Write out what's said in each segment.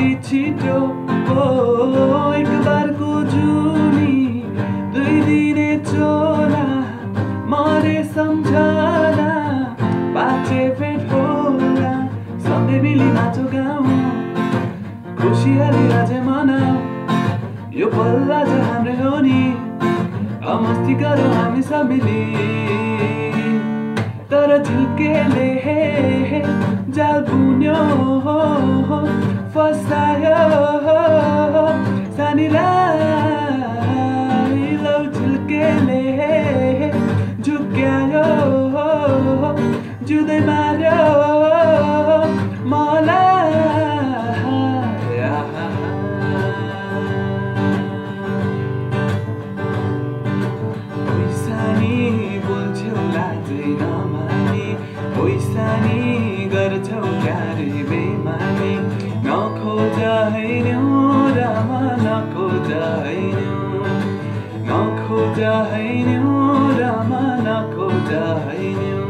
कति छिटो एक बारको जुनी 2 दिने चोला मरे सम्झना बाँचे भेट होला सँगै मिली नाचो गाउँ खुसियाली आज मनाऊ यो पल आज हाम्रै हो नि मस्ती गरौँ हामी सब मिली तर झिल्केले जाल बुन्यो फसायो सानीलाई लौ झिल्केले झुक्क्यायो जुदै मार्यो मलाई पैसानी बोल्छौ लाजै नमानी पैसानी गर्छौ क्यारे बेमानी नखोज हैन्यौ रामा नखोज हैन्यौ नखोज हैन्यौ रामा नखोज हैन्यौ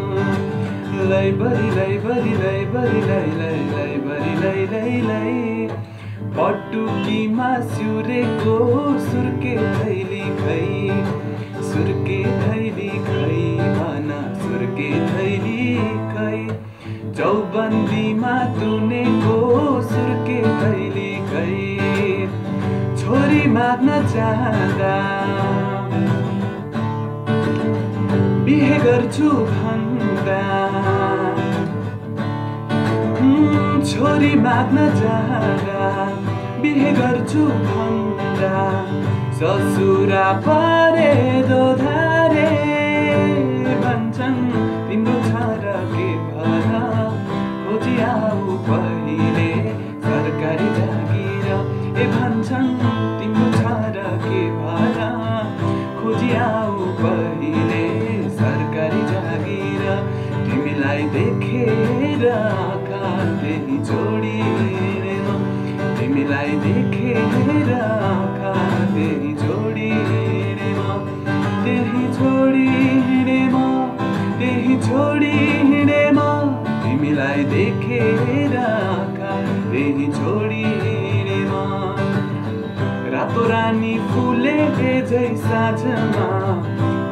लैबरी लैबरी लैबरी लै लै लैबरी लै लै लै पटुकीमा सिउरेको सुर्के थैली खै सुर्के थैली खै भन सुर्के थैली खै चौबन्दीमा तुनेको सुर्के थैली खै छोरी माग्न चाहँदा बिहे गर्छु भन्दा छोरी माग्न चाहँदा बिहे गर्छु भन्दा ससुरा परे दोधारे भन्छन् तिम्रो छ र के भन खोजी आऊ पहिले सरकारी जागिर भन्छन् तिम्रो छ र के भन खोजी आऊ पहिले सरकारी जागिर तिमीलाई देखेर आँखाले जोडिने तिमीलाई देखेर आँखाले जोडिने त्यही छोडिने त्यही छोडिने तिमीलाई देखेर आँखाले जोडिने रातो रानी फुले झै साँझमा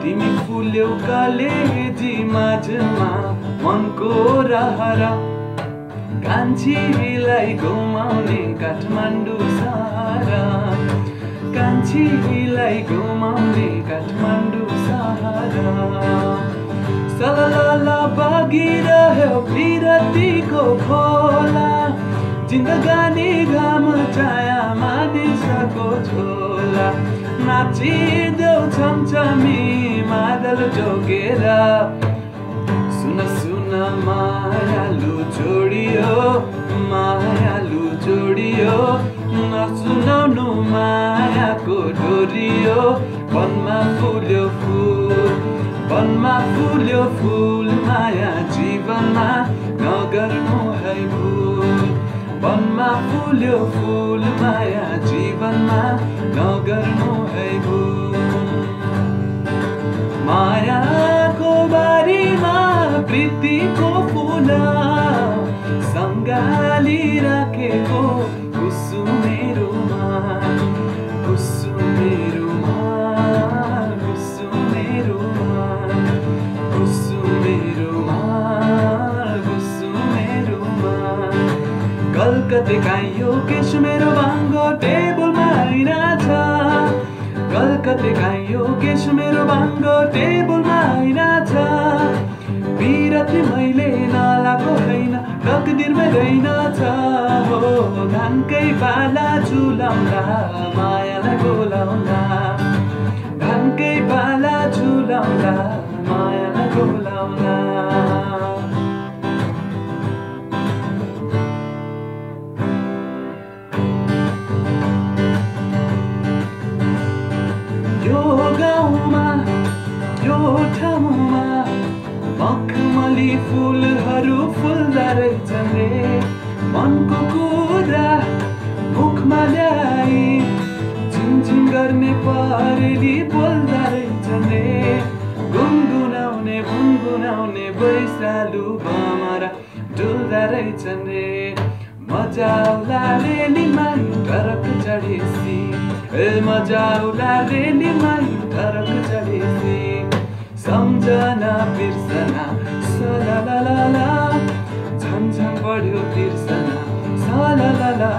तिमी फुल्यौ कलेजी माझमा मनको रहर कान्छीलाई घुमाउने काठमाडौँ सहर कान्छीलाई घुमाउने काठमाडौँ सहर सलल बगिरह्यो विरतीको खोला जिन्दगानी घाम छाया मानिसको झोला नाचिदेऊ छमछमी मादल जोगेर सुन सुन मायालु जोडियो नसुनाउनु मायाको डोरियो वनमा फुल्यो फुल माया जीवनमा नगर्नु है भुल वनमा फुल्यो फुल माया जीवनमा नगर्नु है भुल मायाको बारीमा प्रीतिको फुल सँगाली राखेको कुसुमेरुमा कुसुमेरुमा कुसुमेरुमा कुसुमेरुमा कुसुमेरुमा कलकत्ते काइयो केश मेरो भाङ्गो टेबलमा आइनाछ कलकत्ते काइयो केश मेरो भाङ्गो टेबलमा आइनाछ विरती मैले नलाको होइन तकदिरमै रहेनछ हो धानकै पाला झुलाउँदा मायालाई बोलाउँदा धानकै पाला झुलाउँदा मायालाई बोलाउँदा यो गाउँमा यो ठाउँमा मखमली फुलहरू फुल्दा रहेछन् रे मनको कुरा मुखमा ल्याई झिमझिम गर्ने परेली बोल्दा रहेछन् रे गुनगुनाउने बैसालु भमरा डुल्दा रहेछन् रे मजा आउला रेलीमा टरक चढेसी मजा आउला रेलीमा टरक चढेसी सम्झना बिर्सना सलालाला झन्झन बढ्यो बिर्सना सलालाला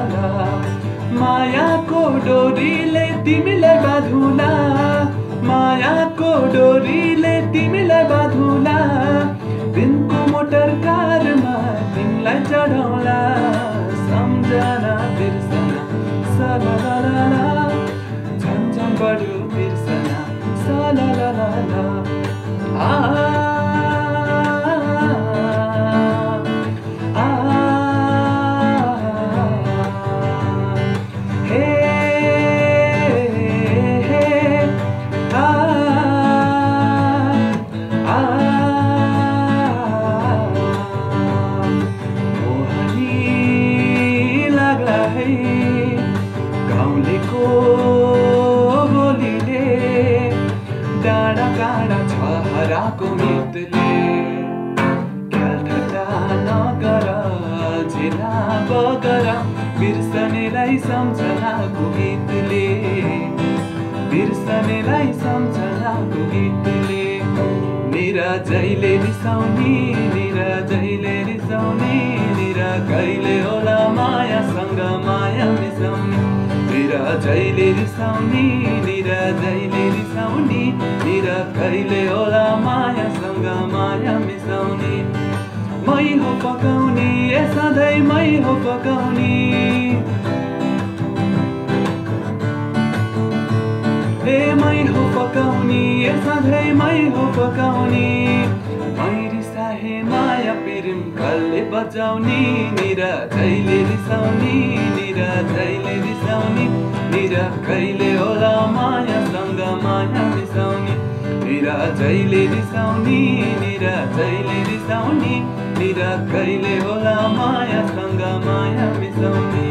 मायाको डोरीले तिमीलाई बाँधुला मायाको डोरीले तिमीलाई बाँधुला दिनको मोटर कारमा तिमीलाई चढाउला सम्झना बिर्सना सलालाला झन्झन बढ्यो बिर्सना सलालाला गाउँलेको बोलीले डाँडा काँडा छहराको मितले ख्यालठट्टा नगर झेला बगर बिर्सनेलाई सम्झनाको गीतले बिर्सनेलाई सम्झनाको गीतले निराजैले रिसाउने निराजैले रिसाउने निरा कहिले होला मायासँग माया मिसाउने निराजैले रिसाउने निराजैले रिसाउने निरा कहिले होला मायासँग माया मिसाउने मै हो पकाउने ए सधैँ मै हो पकाउने ए मै हो पकाउने ए सधैँ मै हो पकाउने मै रिसाहे माया पिरिम कल्ले बजाउने निराजैले रिसाउने निराजैले रिसाउने निरा कहिले होला मायासँग माया मिसाउने निराजैले रिसाउने निराजैले रिसाउने निरा कहिले होला मायासँग माया मिसाउने